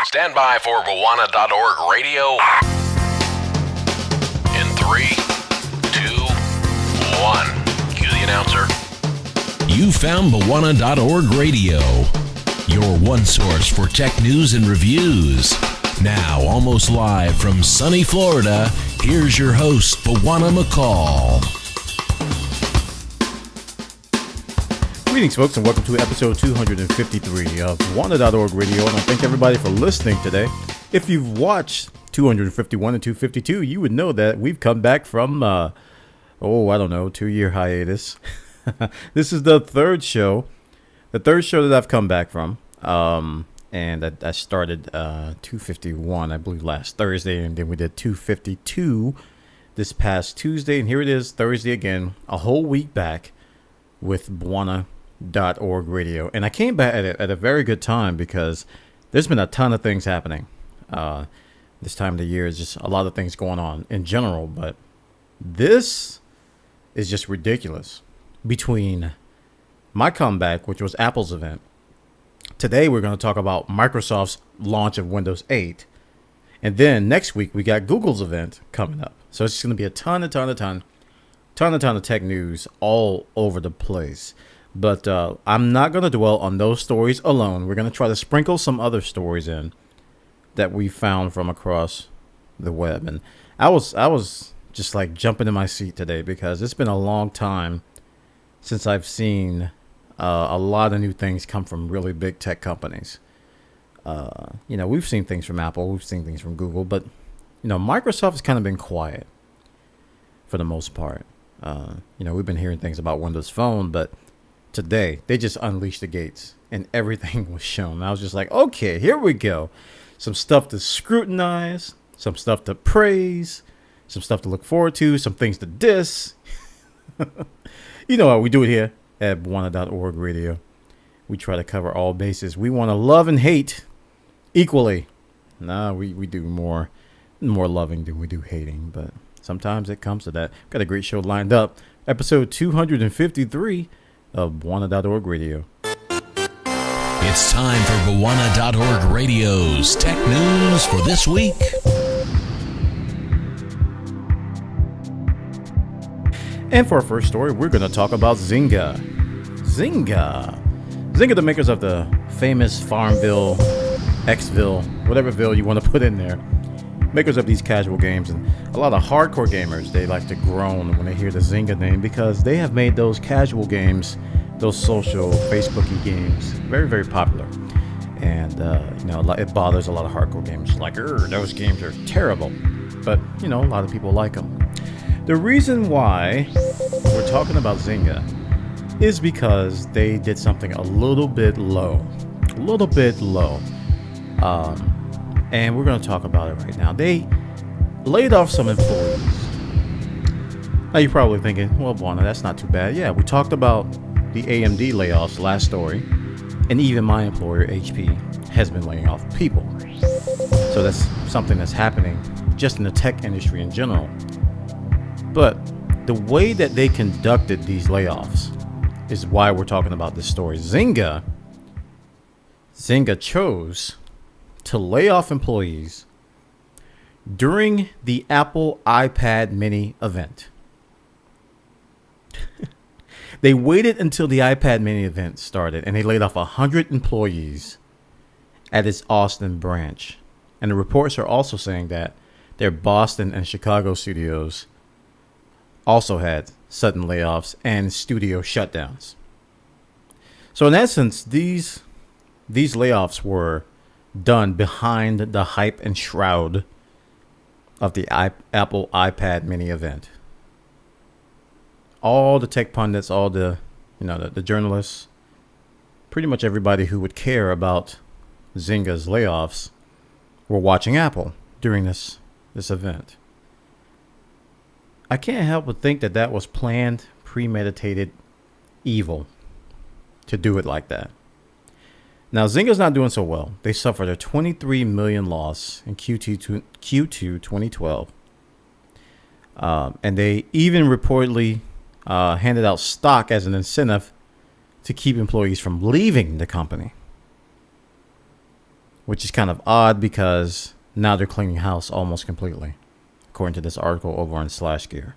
Stand by for Bwana.org radio. In 3, 2, 1. Cue the announcer. You found Bwana.org radio, your one source for tech news and reviews. Now, almost live from sunny Florida, here's your host, Bwana McCall. Greetings, folks, and welcome to episode 253 of Bwana.org radio. And I thank everybody for listening today. If you've watched 251 and 252, you would know that we've come back from, 2-year hiatus. This is the third show that I've come back from. And I started 251, I believe, last Thursday, and then we did 252 this past Tuesday. And here it is, Thursday again, a whole week back with Bwana.org radio. And I came back at a very good time because there's been a ton of things happening. This time of the year is just a lot of things going on in general, but this is just ridiculous. Between my comeback, which was Apple's event, today we're going to talk about Microsoft's launch of Windows 8, and then next week we got Google's event coming up. So it's going to be a ton of tech news all over the place. But I'm not going to dwell on those stories alone. We're going to try to sprinkle some other stories in that we found from across the web. And I was just like jumping in my seat today because it's been a long time since I've seen a lot of new things come from really big tech companies. We've seen things from Apple, we've seen things from Google, but Microsoft has kind of been quiet for the most part. We've been hearing things about Windows Phone, but today they just unleashed the gates and everything was shown. I was just like, okay, here we go. Some stuff to scrutinize, some stuff to praise, some stuff to look forward to, some things to diss. You know how we do it here at Bwana.org radio. We try to cover all bases. We want to love and hate equally. We do more loving than we do hating, but sometimes it comes to that. Got a great show lined up. Episode 253 of Bwana.org radio. It's time for Bwana.org radio's tech news for this week. And for our first story, we're going to talk about Zynga. Zynga, the makers of the famous Farmville, Xville, whatever Ville you want to put in there. Makers of these casual games, and a lot of hardcore gamers, they like to groan when they hear the Zynga name because they have made those casual games, those social Facebooky games, very, very popular. And, it bothers a lot of hardcore gamers. Like, those games are terrible. But, a lot of people like them. The reason why we're talking about Zynga is because they did something a little bit low. And we're going to talk about it right now. They laid off some employees. Now you're probably thinking, well, Bwana, that's not too bad. Yeah, we talked about the AMD layoffs last story, and even my employer, HP, has been laying off people. So that's something that's happening just in the tech industry in general. But the way that they conducted these layoffs is why we're talking about this story. Zynga chose to lay off employees during the Apple iPad mini event. They waited until the iPad mini event started and they laid off 100 employees at its Austin branch. And the reports are also saying that their Boston and Chicago studios also had sudden layoffs and studio shutdowns. So in essence, these layoffs were done behind the hype and shroud of the Apple iPad mini event. All the tech pundits, all the journalists, pretty much everybody who would care about Zynga's layoffs were watching Apple during this event. I can't help but think that was planned, premeditated evil to do it like that. Now, Zynga's not doing so well. They suffered a $23 million loss in Q2 2012. And they even reportedly handed out stock as an incentive to keep employees from leaving the company. which is kind of odd because now they're cleaning house almost completely, according to this article over on Slash Gear.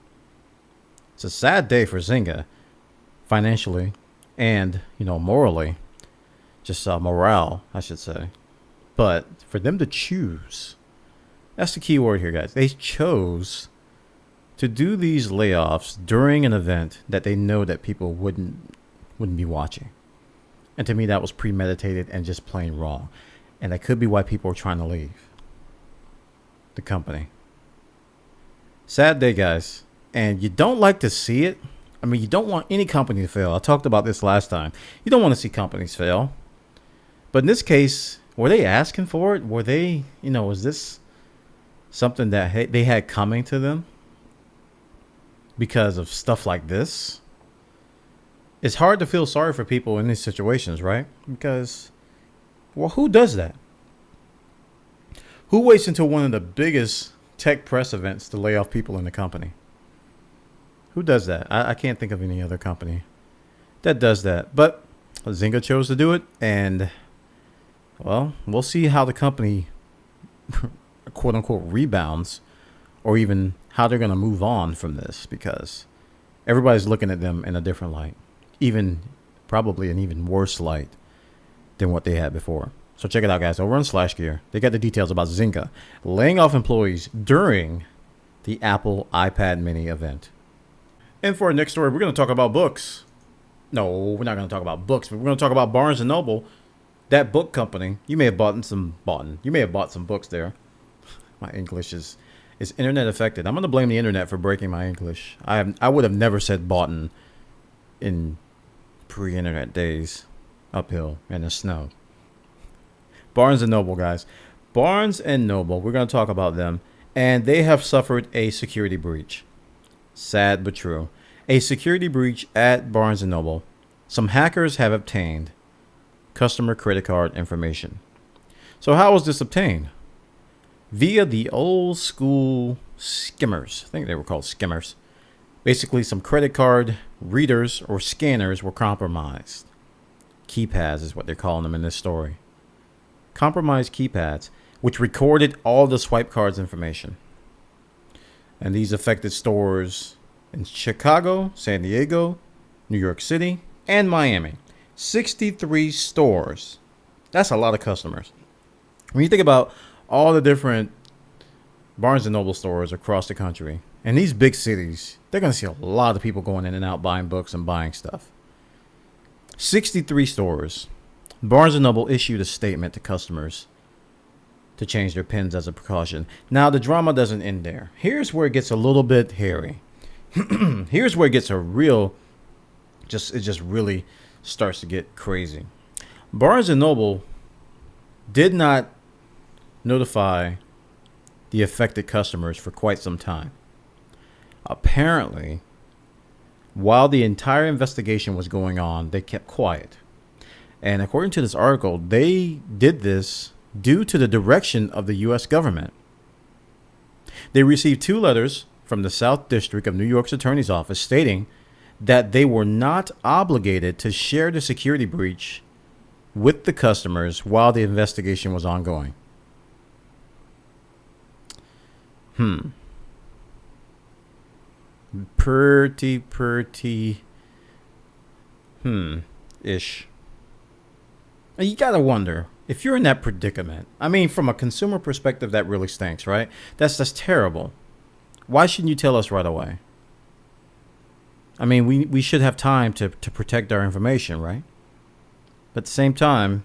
It's a sad day for Zynga, financially and, morally. Just morale, I should say. But for them to choose, that's the key word here, guys. They chose to do these layoffs during an event that they know that people wouldn't be watching. And to me, that was premeditated and just plain wrong. And that could be why people are trying to leave the company. Sad day, guys. And you don't like to see it. I mean, you don't want any company to fail. I talked about this last time. You don't want to see companies fail. But in this case, were they asking for it? Were they, was this something that they had coming to them because of stuff like this? It's hard to feel sorry for people in these situations, right? Because, well, who does that? Who waits until one of the biggest tech press events to lay off people in the company? Who does that? I can't think of any other company that does that. But Zynga chose to do it, and, well, we'll see how the company, quote-unquote, rebounds, or even how they're going to move on from this, because everybody's looking at them in a different light, even probably an even worse light than what they had before. So check it out, guys. Over on Slash Gear, they got the details about Zynga laying off employees during the Apple iPad mini event. And for our next story, we're going to talk about books. No, we're not going to talk about books, but we're going to talk about Barnes & Noble, that book company. You may have bought some books there. My English is internet affected. I'm going to blame the internet for breaking my English. I would have never said bought in pre-internet days, uphill in the snow. Barnes & Noble, guys. Barnes & Noble, we're going to talk about them. And they have suffered a security breach. Sad but true. A security breach at Barnes & Noble. Some hackers have obtained customer credit card information. So how was this obtained? Via the old school skimmers. I think they were called skimmers. Basically, some credit card readers or scanners were compromised. Keypads is what they're calling them in this story. Compromised keypads, which recorded all the swipe cards information. And these affected stores in Chicago, San Diego, New York City, and Miami. 63 stores. That's a lot of customers. When you think about all the different Barnes & Noble stores across the country, and these big cities, they're going to see a lot of people going in and out buying books and buying stuff. 63 stores. Barnes & Noble issued a statement to customers to change their pins as a precaution. Now, the drama doesn't end there. Here's where it gets a little bit hairy. Here's where it gets it just really starts to get crazy. Barnes & Noble did not notify the affected customers for quite some time. Apparently, while the entire investigation was going on, they kept quiet. And according to this article, they did this due to the direction of the U.S. government. They received 2 letters from the South District of New York's Attorney's Office stating that they were not obligated to share the security breach with the customers while the investigation was ongoing. Pretty ish. You gotta wonder, if you're in that predicament, I mean, from a consumer perspective, that really stinks, right? That's terrible. Why shouldn't you tell us right away? I mean, we should have time to protect our information, right? But at the same time,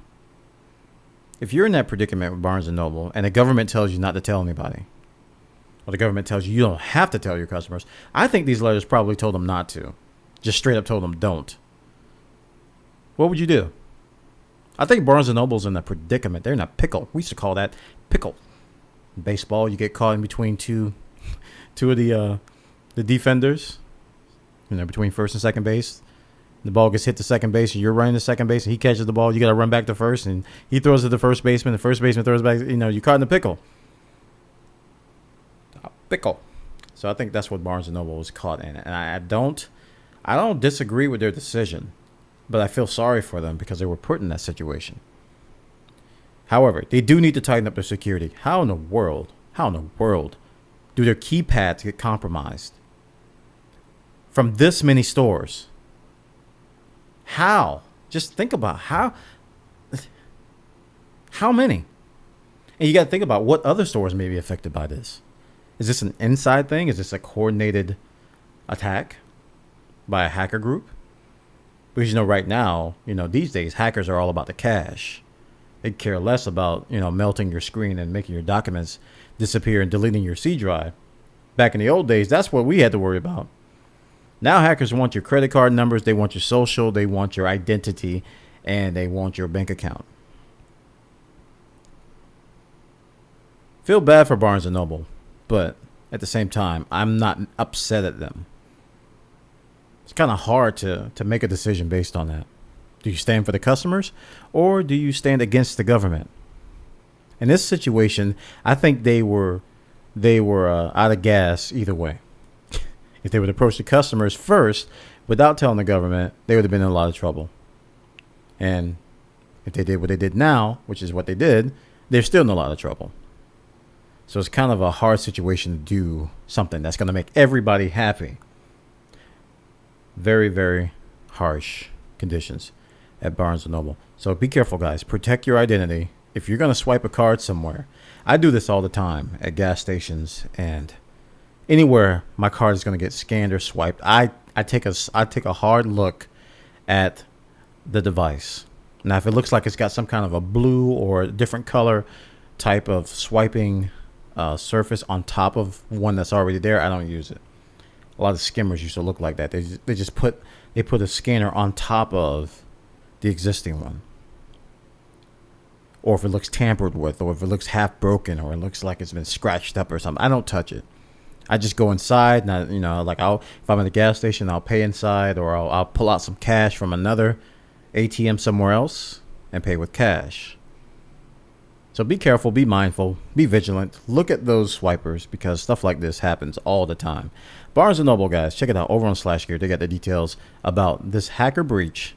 if you're in that predicament with Barnes & Noble and the government tells you not to tell anybody, or the government tells you don't have to tell your customers, I think these letters probably told them not to. Just straight up told them don't. What would you do? I think Barnes & Noble's in a predicament. They're in a pickle. We used to call that pickle. In baseball, you get caught in between two of the defenders. Between first and second base. The ball gets hit to second base, and you're running to second base, and he catches the ball. You got to run back to first, and he throws it to the first baseman. The first baseman throws back. You're caught in a pickle. A pickle. So I think that's what Barnes & Noble was caught in. And I don't disagree with their decision, but I feel sorry for them because they were put in that situation. However, they do need to tighten up their security. How in the world do their keypads get compromised from this many stores? How? Just think about how many? And you got to think about what other stores may be affected by this. Is this an inside thing? Is this a coordinated attack by a hacker group? Because, right now, these days, hackers are all about the cash. They care less about, melting your screen and making your documents disappear and deleting your C drive. Back in the old days, that's what we had to worry about. Now hackers want your credit card numbers, they want your social, they want your identity, and they want your bank account. Feel bad for Barnes & Noble, but at the same time, I'm not upset at them. It's kind of hard to make a decision based on that. Do you stand for the customers or do you stand against the government? In this situation, I think they were out of gas either way. If they would approach the customers first without telling the government, they would have been in a lot of trouble. And if they did what they did now, which is what they did, they're still in a lot of trouble. So it's kind of a hard situation to do something that's going to make everybody happy. Very, very harsh conditions at Barnes & Noble. So be careful, guys. Protect your identity. If you're going to swipe a card somewhere, I do this all the time at gas stations and anywhere my card is going to get scanned or swiped. I take a hard look at the device. Now, if it looks like it's got some kind of a blue or a different color type of swiping surface on top of one that's already there, I don't use it. A lot of skimmers used to look like that. They put a scanner on top of the existing one. Or if it looks tampered with, or if it looks half broken, or it looks like it's been scratched up or something, I don't touch it. I just go inside, and if I'm at a gas station, I'll pay inside, or I'll pull out some cash from another ATM somewhere else and pay with cash. So be careful, be mindful, be vigilant. Look at those swipers because stuff like this happens all the time. Barnes & Noble, guys, check it out over on /gear. They got the details about this hacker breach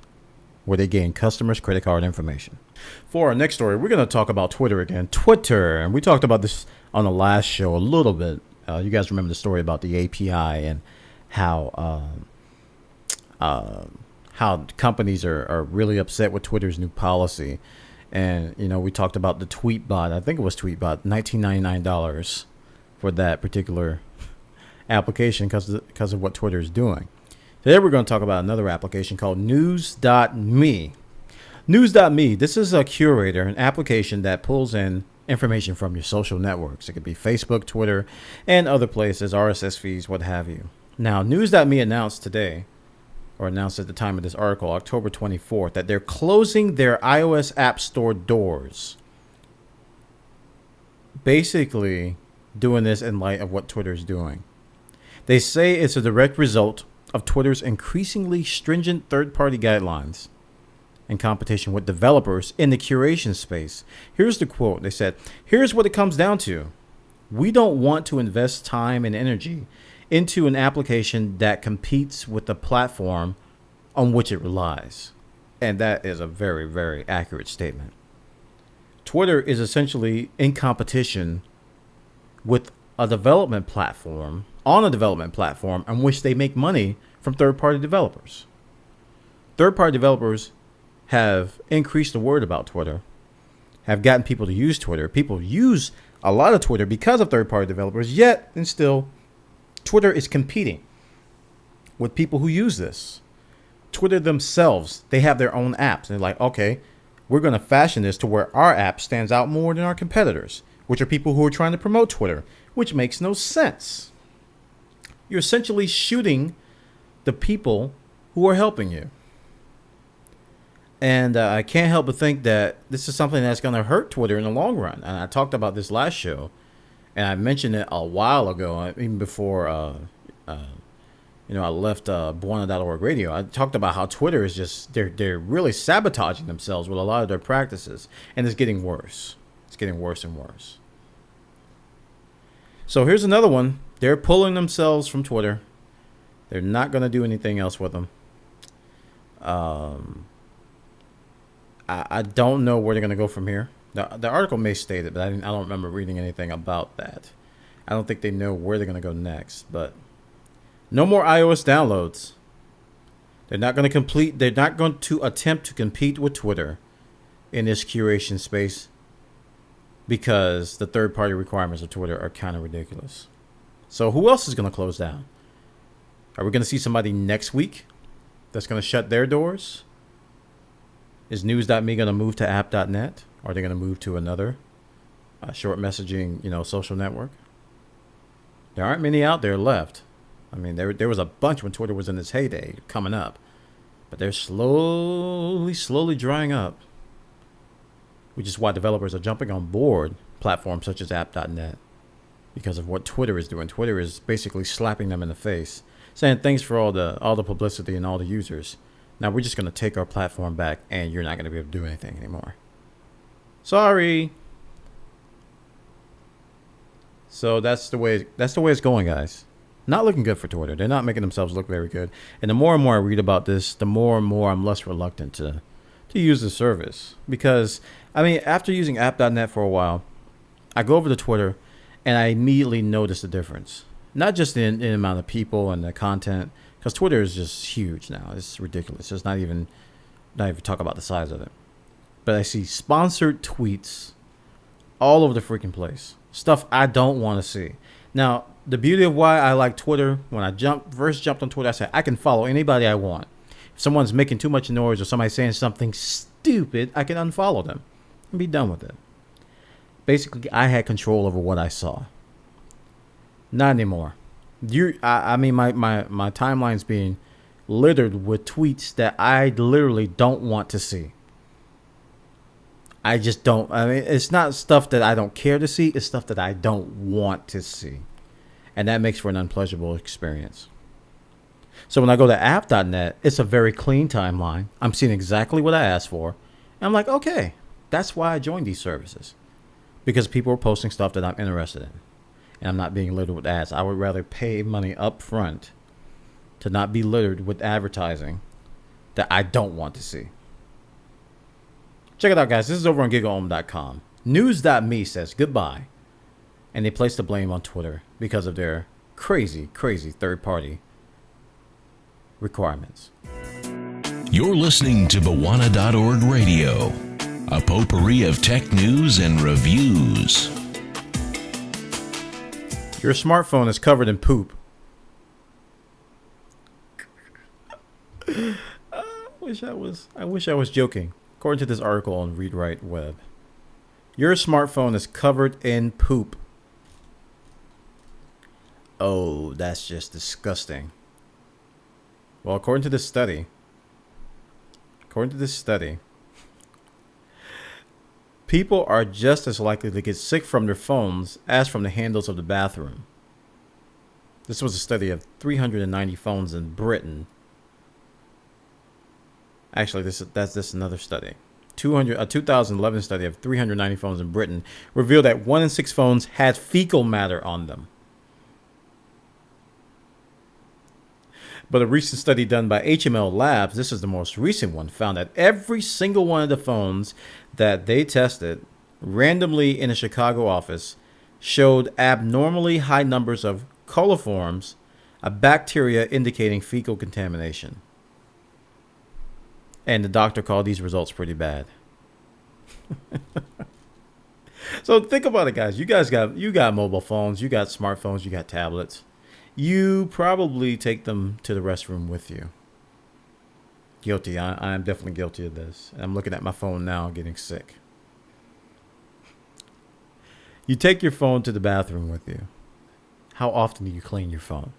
where they gain customers' credit card information. For our next story, we're going to talk about Twitter again. Twitter, and we talked about this on the last show a little bit. You guys remember the story about the API and how companies are really upset with Twitter's new policy. And, we talked about the Tweetbot. I think it was Tweetbot, $19.99 for that particular application because of what Twitter is doing. Today we're going to talk about another application called News.me. News.me, this is a curator, an application that pulls in information from your social networks. It could be Facebook, Twitter, and other places, RSS feeds, what have you. Now, News.me announced today, or announced at the time of this article, October 24th, that they're closing their iOS App Store doors. Basically, doing this in light of what Twitter's doing. They say it's a direct result of Twitter's increasingly stringent third-party guidelines in competition with developers in the curation space. Here's the quote. They said, "Here's what it comes down to. We don't want to invest time and energy into an application that competes with the platform on which it relies." And that is a very, very accurate statement. Twitter is essentially in competition with a development platform, on which they make money from third-party developers. Third-party developers have increased the word about Twitter, have gotten people to use Twitter. People use a lot of Twitter because of third-party developers, yet and still Twitter is competing with people who use this. Twitter themselves, they have their own apps. They're like, okay, we're going to fashion this to where our app stands out more than our competitors, which are people who are trying to promote Twitter, which makes no sense. You're essentially shooting the people who are helping you. And I can't help but think that this is something that's going to hurt Twitter in the long run. And I talked about this last show, and I mentioned it a while ago, even before I left Bwana.org radio. I talked about how Twitter is just, they're really sabotaging themselves with a lot of their practices. And it's getting worse. It's getting worse and worse. So here's another one. They're pulling themselves from Twitter. They're not going to do anything else with them. I don't know where they're going to go from here. The article may state it, but I don't remember reading anything about that. I don't think they know where they're going to go next. But no more iOS downloads. They're not going to attempt to compete with Twitter in this curation space because the third-party requirements of Twitter are kind of ridiculous. So who else is going to close down? Are we going to see somebody next week that's going to shut their doors? Is News.me going to move to App.net? Or are they going to move to another short messaging, social network? There aren't many out there left. I mean, there was a bunch when Twitter was in its heyday coming up. But they're slowly drying up. Which is why developers are jumping on board platforms such as App.net. Because of what Twitter is doing. Twitter is basically slapping them in the face. Saying thanks for all the publicity and all the users. Now we're just going to take our platform back and you're not going to be able to do anything anymore. Sorry. So that's the way it's going, guys. Not looking good for Twitter. They're not making themselves look very good. And the more and more I read about this, the more and more I'm less reluctant to use the service. Because, after using app.net for a while, I go over to Twitter and I immediately notice the difference. Not just in the amount of people and the content, because Twitter is just huge now. It's ridiculous. It's not even talk about the size of it. But I see sponsored tweets all over the freaking place. Stuff I don't want to see. Now, the beauty of why I like Twitter, when I first jumped on Twitter, I said I can follow anybody I want. If someone's making too much noise or somebody's saying something stupid, I can unfollow them and be done with it. Basically, I had control over what I saw. Not anymore. My timeline's being littered with tweets that I literally don't want to see. I just don't. It's not stuff that I don't care to see. It's stuff that I don't want to see. And that makes for an unpleasurable experience. So when I go to app.net, it's a very clean timeline. I'm seeing exactly what I asked for. And I'm like, okay, that's why I joined these services. Because people are posting stuff that I'm interested in. And I'm not being littered with ads. I would rather pay money up front to not be littered with advertising that I don't want to see. Check it out, guys. This is over on gigaom.com. News.me says goodbye. And they place the blame on Twitter because of their crazy third-party requirements. You're listening to Bwana.org Radio, a potpourri of tech news and reviews. Your smartphone is covered in poop. I wish I was joking. According to this article on Read Write Web, your smartphone is covered in poop. Oh, that's just disgusting. Well, according to this study, people are just as likely to get sick from their phones as from the handles of the bathroom. This was a study of 390 phones in Britain. Actually, that's another study. A 2011 study of 390 phones in Britain revealed that 1 in 6 phones had fecal matter on them. But a recent study done by HML Labs, this is the most recent one, found that every single one of the phones that they tested randomly in a Chicago office showed abnormally high numbers of coliforms, a bacteria indicating fecal contamination. And the doctor called these results pretty bad. So think about it, guys. You got mobile phones, you got smartphones, you got tablets. You probably take them to the restroom with you. Guilty. I am definitely guilty of this. I'm looking at my phone now, getting sick. You take your phone to the bathroom with you. How often do you clean your phone?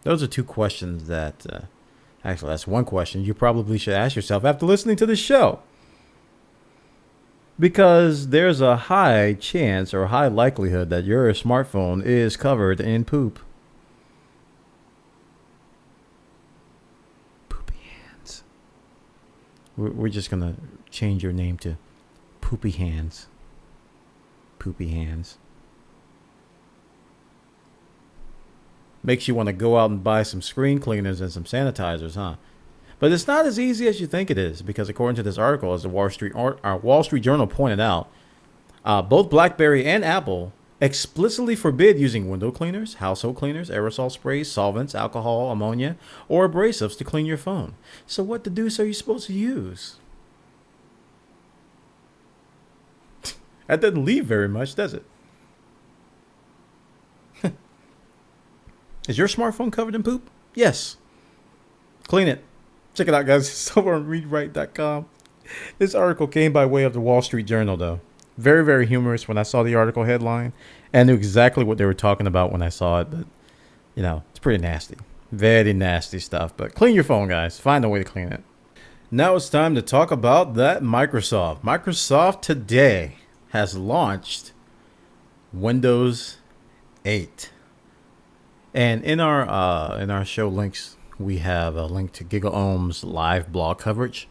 Those are two questions that, actually, that's one question you probably should ask yourself after listening to this show. Because there's a high chance or high likelihood that your smartphone is covered in poop. Poopy hands. We're just going to change your name to Poopy Hands. Poopy Hands. Makes you want to go out and buy some screen cleaners and some sanitizers, huh? But it's not as easy as you think it is, because according to this article, as the Wall Street Journal pointed out, both BlackBerry and Apple explicitly forbid using window cleaners, household cleaners, aerosol sprays, solvents, alcohol, ammonia, or abrasives to clean your phone. So what the deuce are you supposed to use? That doesn't leave very much, does it? Is your smartphone covered in poop? Yes. Clean it. Check it out, guys. It's over on readwrite.com. This article came by way of the Wall Street Journal, though. Very, very humorous when I saw the article headline. And knew exactly what they were talking about when I saw it. But, it's pretty nasty. Very nasty stuff. But clean your phone, guys. Find a way to clean it. Now it's time to talk about that Microsoft. Microsoft today has launched Windows 8. And in our show links, we have a link to GigaOm's live blog coverage.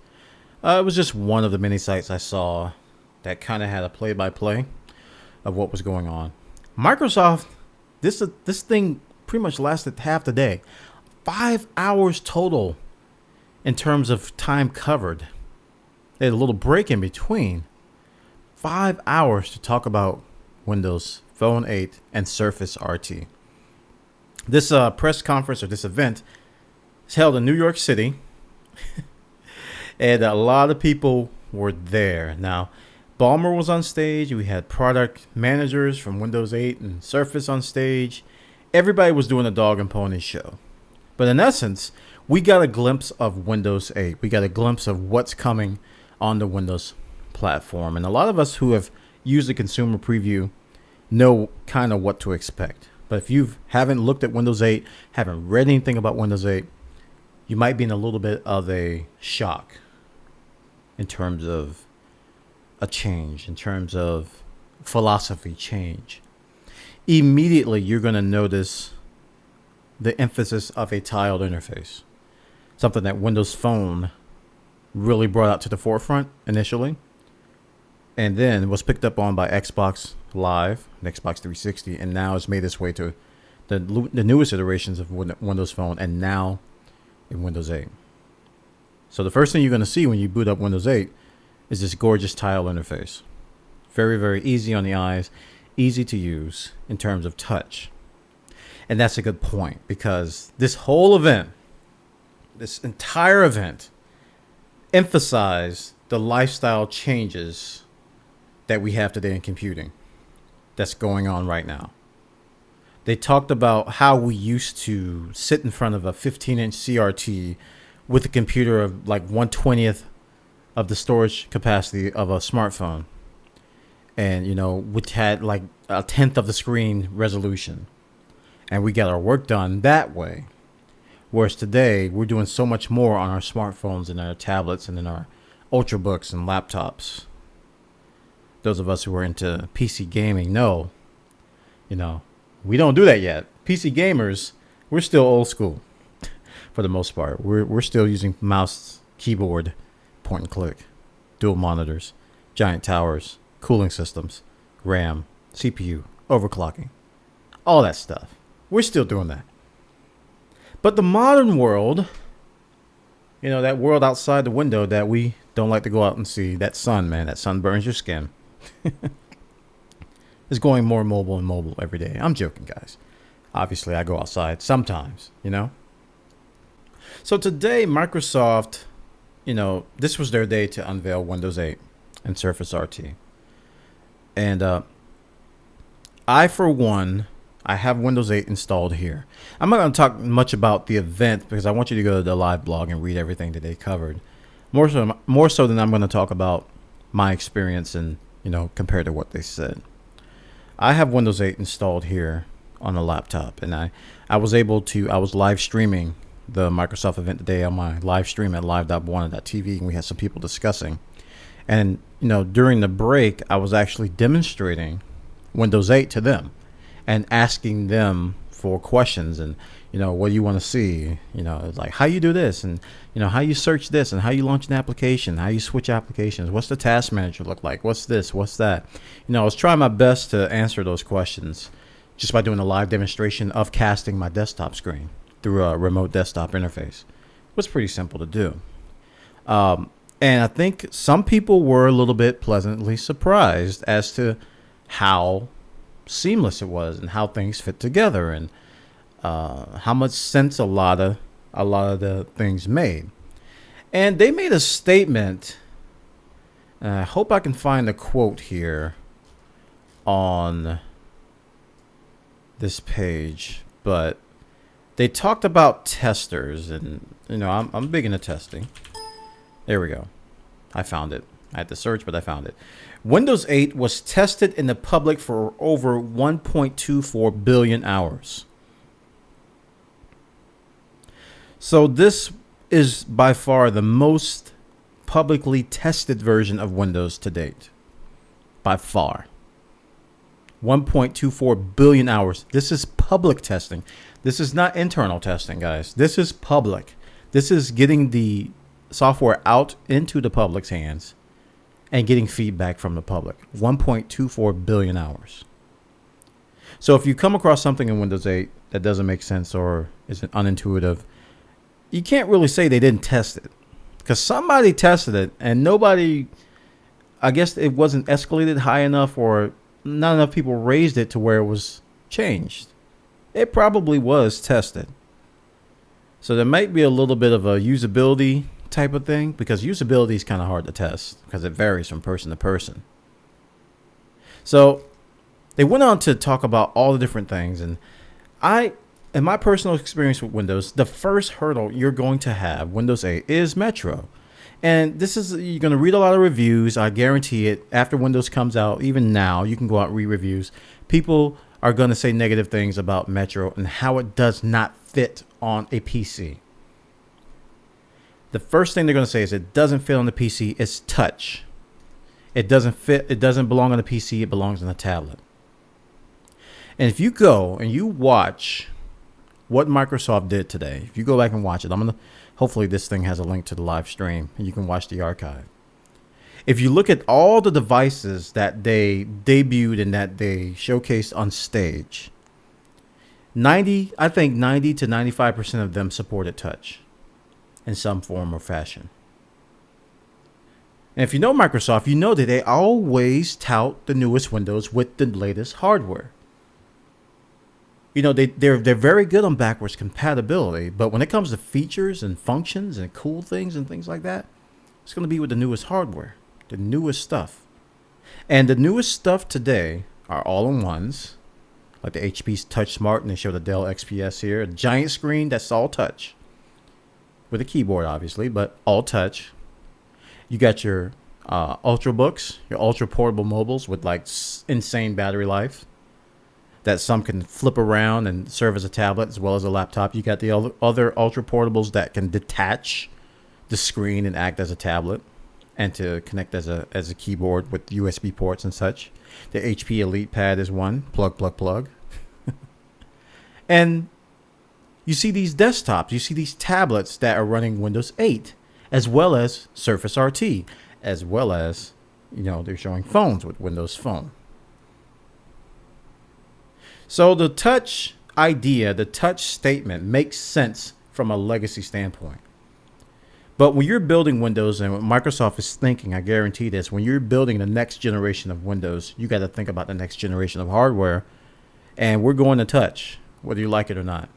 It was just one of the many sites I saw that kind of had a play-by-play of what was going on. Microsoft, this thing pretty much lasted half the day. 5 hours total in terms of time covered. They had a little break in between. 5 hours to talk about Windows Phone 8 and Surface RT. This press conference, or this event, is held in New York City. And a lot of people were there. Now, Ballmer was on stage. We had product managers from Windows 8 and Surface on stage. Everybody was doing a dog and pony show. But in essence, we got a glimpse of Windows 8. We got a glimpse of what's coming on the Windows platform. And a lot of us who have used the consumer preview know kind of what to expect. But if you haven't looked at Windows 8, haven't read anything about Windows 8, you might be in a little bit of a shock in terms of a change, in terms of philosophy change. Immediately, you're going to notice the emphasis of a tiled interface, something that Windows Phone really brought out to the forefront initially, and then was picked up on by Xbox Live, and Xbox 360, and now it's made its way to the newest iterations of Windows Phone, and now in Windows 8. So the first thing you're going to see when you boot up Windows 8 is this gorgeous tile interface. Very, very easy on the eyes, easy to use in terms of touch. And that's a good point, because this whole event, this entire event, emphasized the lifestyle changes that we have today in computing that's going on right now. They talked about how we used to sit in front of a 15-inch CRT with a computer of like 1/20th of the storage capacity of a smartphone. And, which had like 1/10 of the screen resolution. And we got our work done that way. Whereas today, we're doing so much more on our smartphones and our tablets and in our ultrabooks and laptops. Those of us who are into PC gaming know, we don't do that yet. PC gamers, we're still old school for the most part. We're still using mouse, keyboard, point and click, dual monitors, giant towers, cooling systems, RAM, CPU, overclocking, all that stuff. We're still doing that. But the modern world, that world outside the window that we don't like to go out and see, that sun, man, that sun burns your skin, is going more mobile and mobile every day. I'm joking, guys. Obviously, I go outside sometimes, So today, Microsoft, this was their day to unveil Windows 8 and Surface RT. And I, for one, I have Windows 8 installed here. I'm not going to talk much about the event because I want you to go to the live blog and read everything that they covered. More so than I'm going to talk about my experience and, compared to what they said. I have Windows 8 installed here on a laptop, and I was live streaming the Microsoft event today on my live stream at live.bwana.tv, and we had some people discussing. And, during the break, I was actually demonstrating Windows 8 to them and asking them for questions and, what do you want to see? It's like, how you do this, and, how you search this, and how you launch an application, how you switch applications, what's the task manager look like, what's this, what's that? I was trying my best to answer those questions just by doing a live demonstration of casting my desktop screen through a remote desktop interface. It was pretty simple to do. And I think some people were a little bit pleasantly surprised as to how seamless it was and how things fit together and how much sense a lot of the things made. And they made a statement. And I hope I can find the quote here on this page, but they talked about testers, and I'm big into testing. There we go. I found it. I had to search, but I found it. Windows 8 was tested in the public for over 1.24 billion hours. So this is by far the most publicly tested version of Windows to date. By far. 1.24 billion hours. This is public testing. This is not internal testing, guys. This is public. This is getting the software out into the public's hands and getting feedback from the public. 1.24 billion hours. So if you come across something in Windows 8 that doesn't make sense or is unintuitive, you can't really say they didn't test it, because somebody tested it and nobody, I guess it wasn't escalated high enough, or not enough people raised it to where it was changed. It probably was tested. So there might be a little bit of a usability type of thing, because usability is kind of hard to test because it varies from person to person. So they went on to talk about all the different things, and in my personal experience with Windows, the first hurdle you're going to have Windows 8 is Metro. And this is, you're going to read a lot of reviews. I guarantee it. After Windows comes out, even now, you can go out and read reviews. People are going to say negative things about Metro and how it does not fit on a PC. The first thing they're going to say is it doesn't fit on the PC. It's touch. It doesn't fit. It doesn't belong on a PC. It belongs on a tablet. And if you go and you watch what Microsoft did today, if you go back and watch it, hopefully this thing has a link to the live stream and you can watch the archive. If you look at all the devices that they debuted and that they showcased on stage, I think 90 to 95% of them supported touch in some form or fashion. And if you know Microsoft, you know that they always tout the newest Windows with the latest hardware. They're very good on backwards compatibility, but when it comes to features and functions and cool things and things like that, it's going to be with the newest hardware, the newest stuff. And the newest stuff today are all-in-ones, like the HP's Touch Smart, and they show the Dell XPS here, a giant screen that's all touch, with a keyboard obviously, but all touch. You got your Ultrabooks, your ultra portable mobiles with like insane battery life that some can flip around and serve as a tablet as well as a laptop. You got the other ultra portables that can detach the screen and act as a tablet and to connect as a keyboard with USB ports and such. The HP Elite Pad is one. Plug. And you see these desktops, you see these tablets that are running Windows 8, as well as Surface RT, as well as, they're showing phones with Windows Phone. So the touch idea, the touch statement makes sense from a legacy standpoint. But when you're building Windows, and what Microsoft is thinking, I guarantee this, when you're building the next generation of Windows, you got to think about the next generation of hardware. And we're going to touch, whether you like it or not.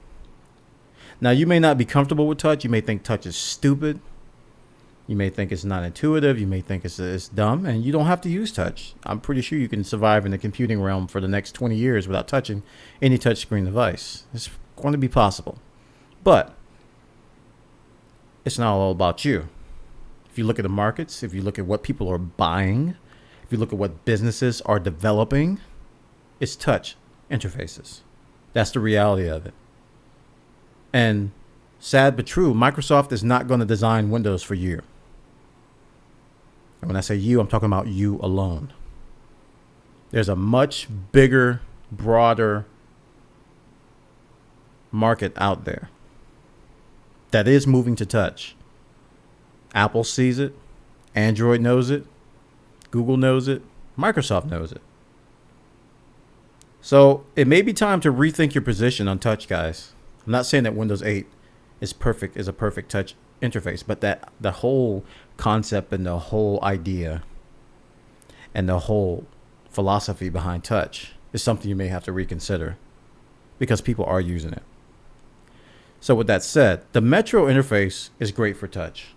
Now, you may not be comfortable with touch. You may think touch is stupid. You may think it's not intuitive. You may think it's dumb, and you don't have to use touch. I'm pretty sure you can survive in the computing realm for the next 20 years without touching any touchscreen device. It's going to be possible. But it's not all about you. If you look at the markets, if you look at what people are buying, if you look at what businesses are developing, it's touch interfaces. That's the reality of it. And sad but true, Microsoft is not going to design Windows for you. And when I say you, I'm talking about you alone. There's a much bigger, broader market out there that is moving to touch. Apple sees it. Android knows it. Google knows it. Microsoft knows it. So it may be time to rethink your position on touch, guys. I'm not saying that Windows 8 is a perfect touch interface, but that the whole concept and the whole idea and the whole philosophy behind touch is something you may have to reconsider because people are using it. So with that said, the Metro interface is great for touch.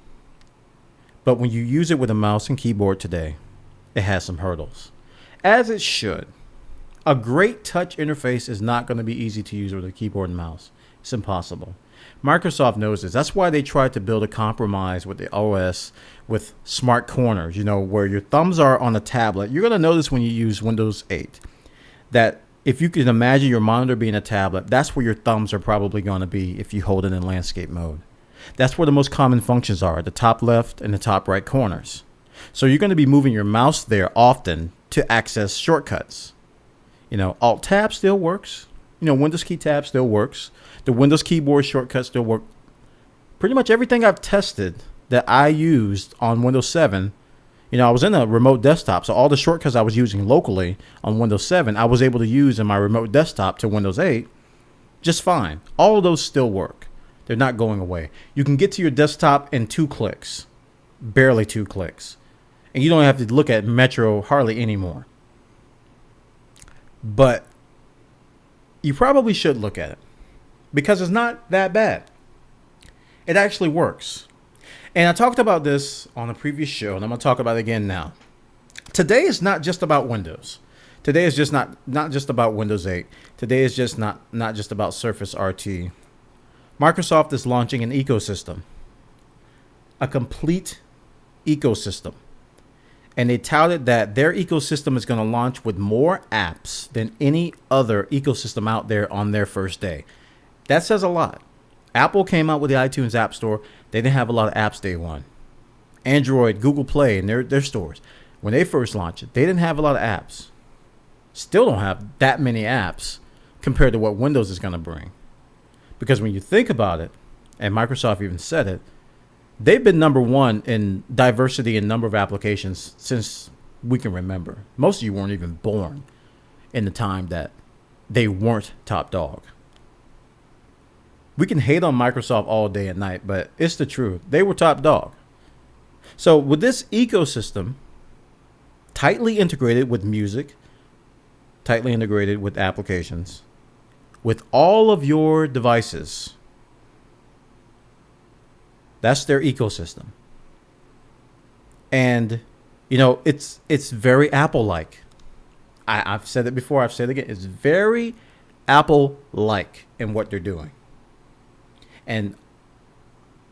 But when you use it with a mouse and keyboard today, it has some hurdles. As it should. A great touch interface is not going to be easy to use with a keyboard and mouse. It's impossible. Microsoft knows this. That's why they tried to build a compromise with the OS with smart corners, where your thumbs are on a tablet. You're going to notice when you use Windows 8 that if you can imagine your monitor being a tablet, that's where your thumbs are probably going to be if you hold it in landscape mode. That's where the most common functions are, the top left and the top right corners. So you're going to be moving your mouse there often to access shortcuts. Alt tab still works. Windows key tab still works. The Windows keyboard shortcuts still work. Pretty much everything I've tested that I used on Windows 7, I was in a remote desktop, so all the shortcuts I was using locally on Windows 7, I was able to use in my remote desktop to Windows 8 just fine. All of those still work. They're not going away. You can get to your desktop in 2 clicks, barely 2 clicks, and you don't have to look at Metro hardly anymore. But you probably should look at it because it's not that bad. It actually works. And I talked about this on a previous show, and I'm going to talk about it again now. Today is not just about Windows. Today is just not just about Windows 8. Today is just not just about Surface RT. Microsoft is launching an ecosystem, a complete ecosystem. And they touted that their ecosystem is going to launch with more apps than any other ecosystem out there on their first day. That says a lot. Apple came out with the iTunes App Store. They didn't have a lot of apps day one. Android, Google Play, and their stores, when they first launched it, they didn't have a lot of apps. Still don't have that many apps compared to what Windows is going to bring. Because when you think about it, and Microsoft even said it, they've been number one in diversity in number of applications since we can remember. Most of you weren't even born in the time that they weren't top dog. We can hate on Microsoft all day and night, but it's the truth. They were top dog. So with this ecosystem, tightly integrated with music, tightly integrated with applications, with all of your devices, that's their ecosystem. And, it's very Apple-like. I've said it before. I've said it again. It's very Apple-like in what they're doing. And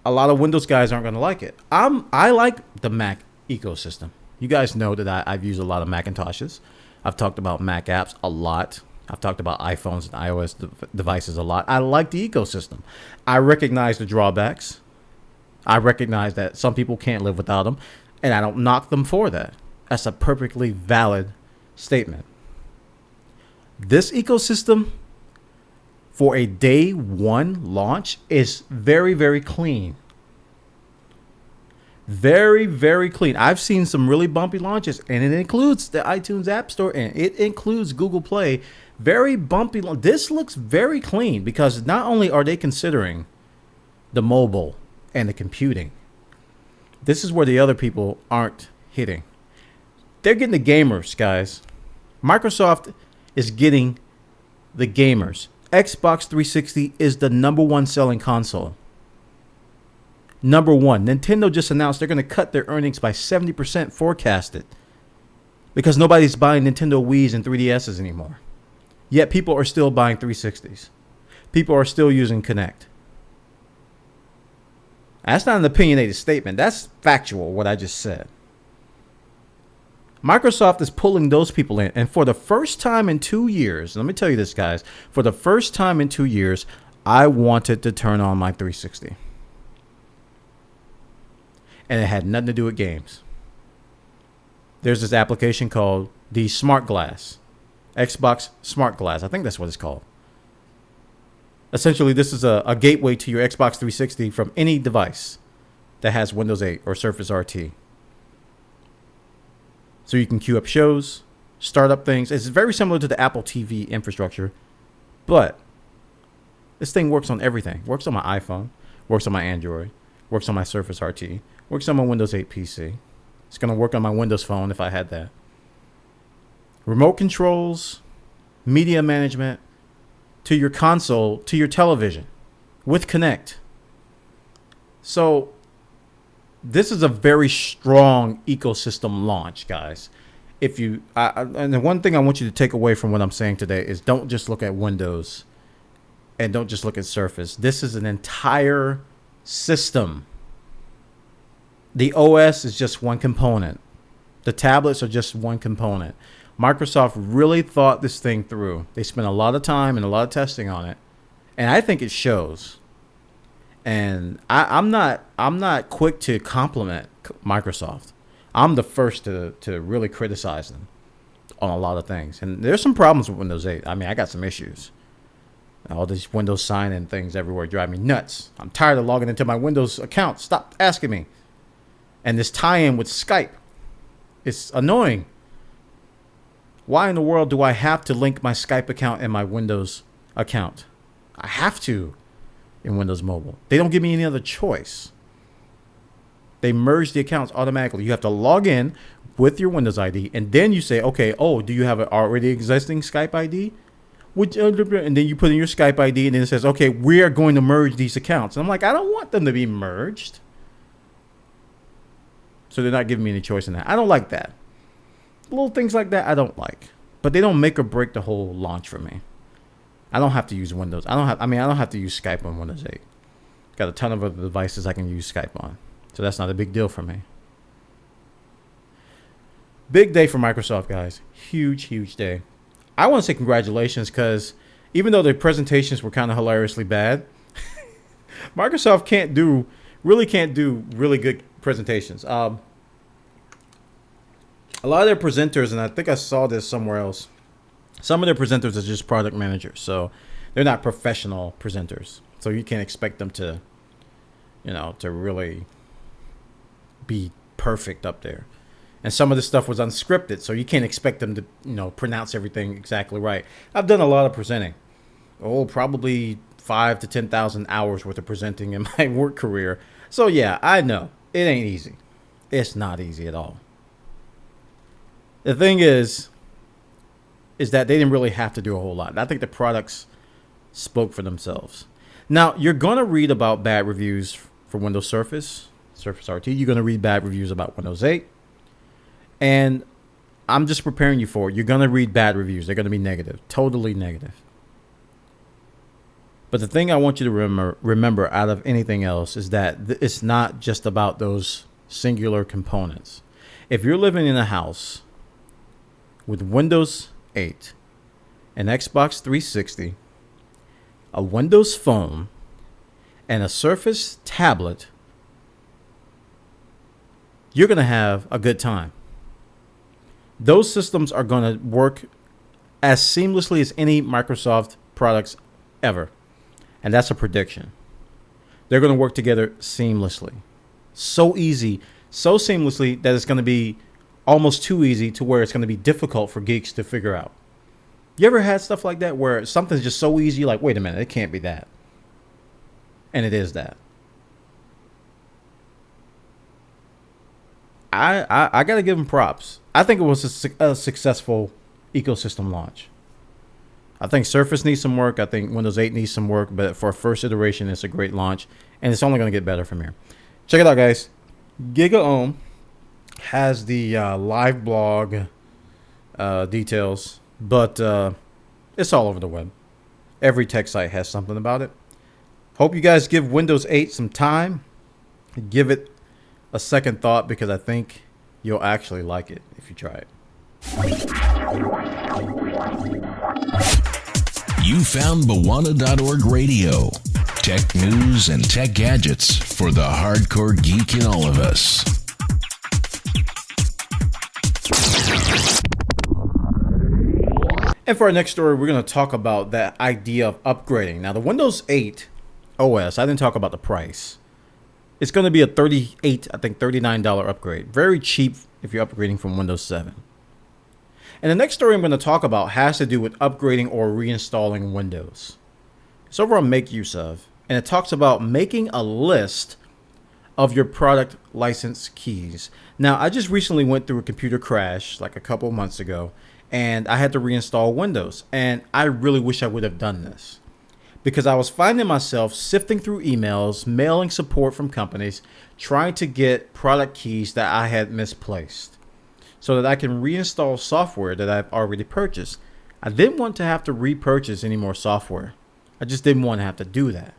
a lot of Windows guys aren't going to like it. I like the Mac ecosystem. You guys know that I've used a lot of Macintoshes. I've talked about Mac apps a lot. I've talked about iPhones and iOS devices a lot. I like the ecosystem. I recognize the drawbacks. I recognize that some people can't live without them, and I don't knock them for that. That's a perfectly valid statement. This ecosystem for a day one launch is very, very clean. Very, very clean. I've seen some really bumpy launches, and it includes the iTunes App Store, and it includes Google Play. Very bumpy. This looks very clean because not only are they considering the mobile and the computing, this is where the other people aren't hitting. They're getting the gamers, guys. Microsoft is getting the gamers. Xbox 360 is the number one selling console. Number one. Nintendo just announced they're going to cut their earnings by 70% forecasted because nobody's buying Nintendo Wii's and 3DSs anymore. Yet people are still buying 360s. People are still using Kinect. That's not an opinionated statement. That's factual, what I just said. Microsoft is pulling those people in. And for the first time in 2 years, let me tell you this, guys. For the first time in 2 years, I wanted to turn on my 360. And it had nothing to do with games. There's this application called the Smart Glass. Xbox Smart Glass. I think that's what it's called. Essentially, this is a gateway to your Xbox 360 from any device that has Windows 8 or Surface RT. So you can queue up shows, start up things. It's very similar to the Apple TV infrastructure, but this thing works on everything. Works on my iPhone, works on my Android, Works on my Surface RT. Works on my Windows 8 PC. It's going to work on my Windows Phone if I had that. Remote controls, media management, to your console, to your television, with Kinect. So this is a very strong ecosystem launch, guys. If you and the one thing I want you to take away from what I'm saying today is don't just look at Windows and don't just look at Surface. This is an entire system. The OS is just one component. The tablets are just one component. Microsoft really thought this thing through. They spent a lot of time and a lot of testing on it, and I think it shows. And I'm not quick to compliment Microsoft. I'm the first to really criticize them on a lot of things. And there's some problems with Windows 8. I mean, I got some issues. All these Windows sign-in things everywhere drive me nuts. I'm tired of logging into my Windows account. Stop asking me. And this tie-in with Skype, it's annoying. Why in the world do I have to link my Skype account and my Windows account? I have to in Windows Mobile. They don't give me any other choice. They merge the accounts automatically. You have to log in with your Windows ID, and then you say, okay, do you have an already existing Skype ID? And then you put in your Skype ID, and then it says, okay, we are going to merge these accounts. And I'm like, I don't want them to be merged. So they're not giving me any choice in that. I don't like that. Little things like that I don't like. But they don't make or break the whole launch for me. I don't have to use Windows. I don't have to use Skype on Windows 8. Got a ton of other devices I can use Skype on. So that's not a big deal for me. Big day for Microsoft, guys. Huge, huge day. I want to say congratulations because even though the presentations were kind of hilariously bad, Microsoft can't do really good presentations. A lot of their presenters, and I think I saw this somewhere else, some of their presenters are just product managers. So they're not professional presenters. So you can't expect them to, to really be perfect up there. And some of the stuff was unscripted, so you can't expect them to, pronounce everything exactly right. I've done a lot of presenting. Probably 5,000 to 10,000 hours worth of presenting in my work career. So yeah, I know it ain't easy. It's not easy at all. The thing is that they didn't really have to do a whole lot. I think the products spoke for themselves. Now, you're going to read about bad reviews for Windows Surface RT. You're going to read bad reviews about Windows 8. And I'm just preparing you for it. You're going to read bad reviews. They're going to be negative, totally negative. But the thing I want you to remember out of anything else is that it's not just about those singular components. If you're living in a house with Windows 8, an Xbox 360, a Windows Phone, and a Surface tablet, you're going to have a good time. Those systems are going to work as seamlessly as any Microsoft products ever. And that's a prediction. They're going to work together seamlessly. So easy, so seamlessly that it's going to be almost too easy to where it's going to be difficult for geeks to figure out. You ever had stuff like that where something's just so easy, like, wait a minute, it can't be that. And it is that. I got to give them props. I think it was a successful ecosystem launch. I think Surface needs some work. I think Windows 8 needs some work. But for a first iteration, it's a great launch. And it's only going to get better from here. Check it out, guys. GigaOM has the live blog details. But it's all over the web. Every tech site has something about it. Hope you guys give Windows 8 some time. Give it a second thought because I think you'll actually like it if you try it. You found Bwana.org radio. Tech news and tech gadgets for the hardcore geek in all of us. And for our next story, we're going to talk about that idea of upgrading. Now, the Windows 8 OS, I didn't talk about the price. It's going to be a $39 upgrade. Very cheap if you're upgrading from Windows 7. And the next story I'm going to talk about has to do with upgrading or reinstalling Windows. It's over on Make Use Of, and it talks about making a list of your product license keys. Now, I just recently went through a computer crash like a couple of months ago, and I had to reinstall Windows. And I really wish I would have done this because I was finding myself sifting through emails, mailing support from companies, trying to get product keys that I had misplaced so that I can reinstall software that I've already purchased. I didn't want to have to repurchase any more software. I just didn't want to have to do that.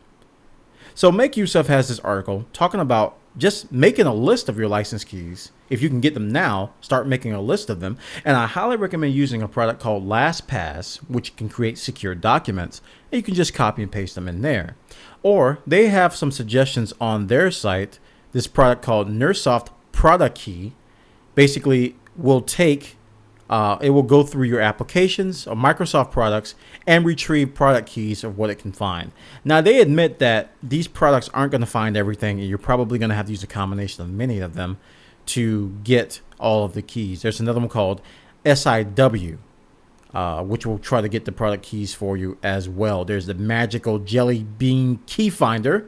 So Make Use Of has this article talking about just making a list of your license keys. If you can get them now, start making a list of them. And I highly recommend using a product called LastPass, which can create secure documents. And you can just copy and paste them in there. Or they have some suggestions on their site. This product called Nersoft Product Key basically will take it will go through your applications of Microsoft products and retrieve product keys of what it can find. Now, they admit that these products aren't going to find everything, and you're probably going to have to use a combination of many of them to get all of the keys. There's another one called SIW, which will try to get the product keys for you as well. There's the magical Jelly Bean Key Finder,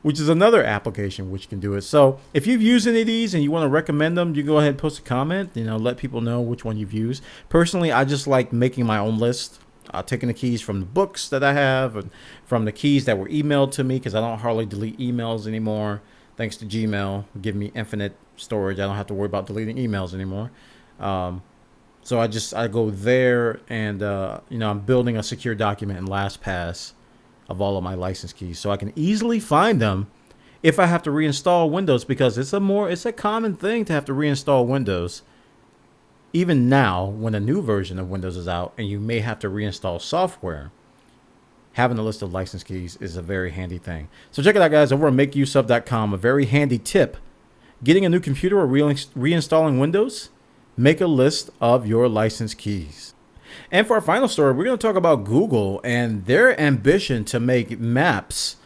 which is another application which can do it. So if you've used any of these and you want to recommend them, you go ahead and post a comment, let people know which one you've used. Personally, I just like making my own list, taking the keys from the books that I have and from the keys that were emailed to me, because I don't hardly delete emails anymore. Thanks to Gmail, give me infinite storage. I don't have to worry about deleting emails anymore. So I go there and, I'm building a secure document in LastPass of all of my license keys, so I can easily find them if I have to reinstall Windows, because it's a common thing to have to reinstall Windows. Even now, when a new version of Windows is out and you may have to reinstall software, having a list of license keys is a very handy thing. So check it out, guys, over at makeuseof.com. A very handy tip: getting a new computer or reinstalling Windows, make a list of your license keys. And for our final story, we're going to talk about Google and their ambition to make maps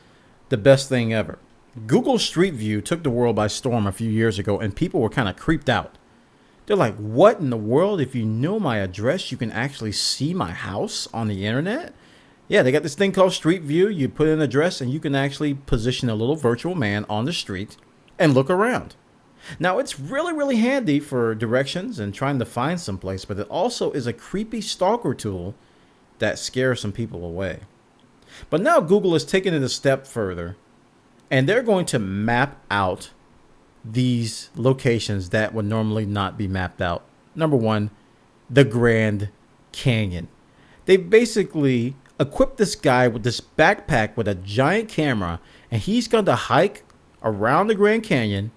the best thing ever. Google Street View took the world by storm a few years ago, and people were kind of creeped out. They're like, what in the world? If you know my address, you can actually see my house on the internet? Yeah, they got this thing called Street View. You put in an address, and you can actually position a little virtual man on the street and look around. Now, it's really, really handy for directions and trying to find someplace, but it also is a creepy stalker tool that scares some people away. But now Google is taking it a step further, and they're going to map out these locations that would normally not be mapped out. Number one, the Grand Canyon. They basically equipped this guy with this backpack with a giant camera, and he's going to hike around the Grand Canyon,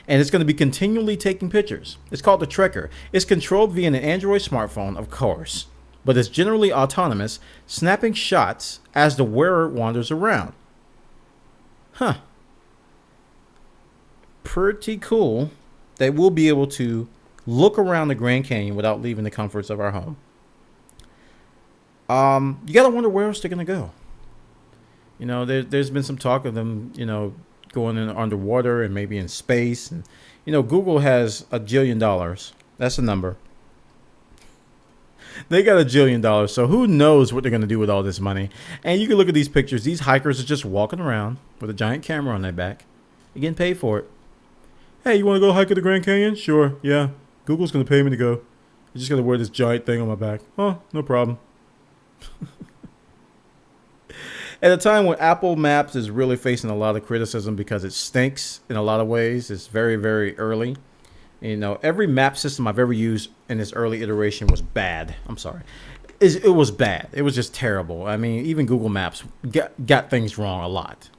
and it's going to be continually taking pictures. It's called the Trekker. It's controlled via an Android smartphone, of course, but it's generally autonomous, snapping shots as the wearer wanders around. Huh. Pretty cool that we'll be able to look around the Grand Canyon without leaving the comforts of our home. You got to wonder where else they're going to go. There's been some talk of them, going in underwater and maybe in space. And, Google has $1 billion. That's the number. They got $1 billion. So who knows what they're going to do with all this money. And you can look at these pictures. These hikers are just walking around with a giant camera on their back. You're getting paid for it. Hey, you want to go hike at the Grand Canyon? Sure. Yeah. Google's going to pay me to go. I'm just going to wear this giant thing on my back. Oh, no problem. At a time when Apple Maps is really facing a lot of criticism because it stinks in a lot of ways. It's very, very early. Every map system I've ever used in this early iteration was bad. I'm sorry. It was bad. It was just terrible. I mean, even Google Maps got things wrong a lot.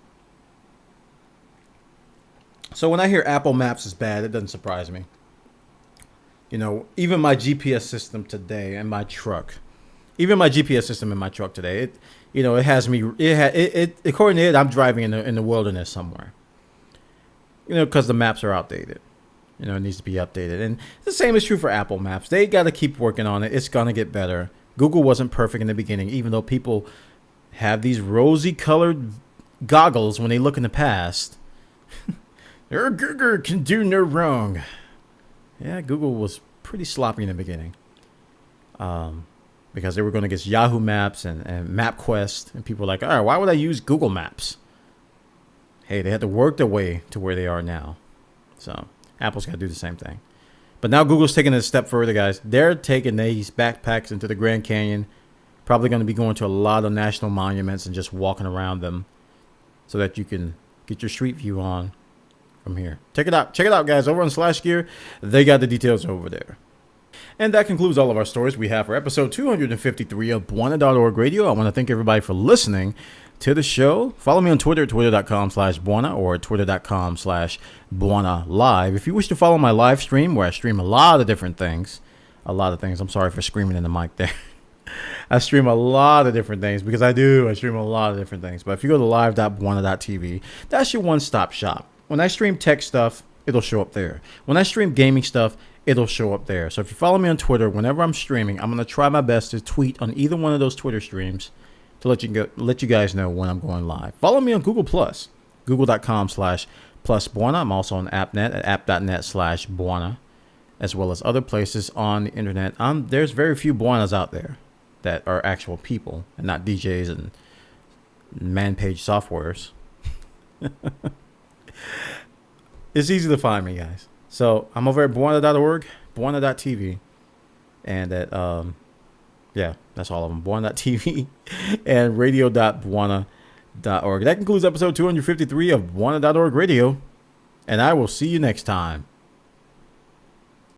So when I hear Apple Maps is bad, it doesn't surprise me. Even my GPS system today in my truck. It has me. According to it, I'm driving in the wilderness somewhere. Because the maps are outdated. It needs to be updated. And the same is true for Apple Maps. They got to keep working on it. It's gonna get better. Google wasn't perfect in the beginning, even though people have these rosy-colored goggles when they look in the past. Google can do no wrong. Yeah, Google was pretty sloppy in the beginning. Because they were going against Yahoo Maps and MapQuest. And people were like, all right, why would I use Google Maps? hey, they had to work their way to where they are now. So Apple's got to do the same thing. But now Google's taking it a step further, guys. They're taking these backpacks into the Grand Canyon. Probably going to be going to a lot of national monuments and just walking around them so that you can get your street view on from here. Check it out. Check it out, guys. Over on Slash Gear, they got the details over there. And that concludes all of our stories we have for episode 253 of Bwana.org Radio. I want to thank everybody for listening to the show. Follow me on Twitter at twitter.com/Bwana or twitter.com/Bwana Live. If you wish to follow my live stream, where I stream a lot of different things, I'm sorry for screaming in the mic there. I stream a lot of different things because I stream a lot of different things. But if you go to live.bwana.tv, that's your one-stop shop. When I stream tech stuff, it'll show up there. When I stream gaming stuff, it'll show up there. So if you follow me on Twitter, whenever I'm streaming, I'm going to try my best to tweet on either one of those Twitter streams to let you guys know when I'm going live. Follow me on Google+, google.com/+Bwana. I'm also on AppNet at app.net/Bwana, as well as other places on the internet. There's very few Bwanas out there that are actual people and not DJs and man-page softwares. It's easy to find me, guys. So I'm over at Bwana.org, Bwana.tv, and at that's all of them. Bwana.tv and radio.bwana.org. That concludes episode 253 of Bwana.org Radio, and I will see you next time.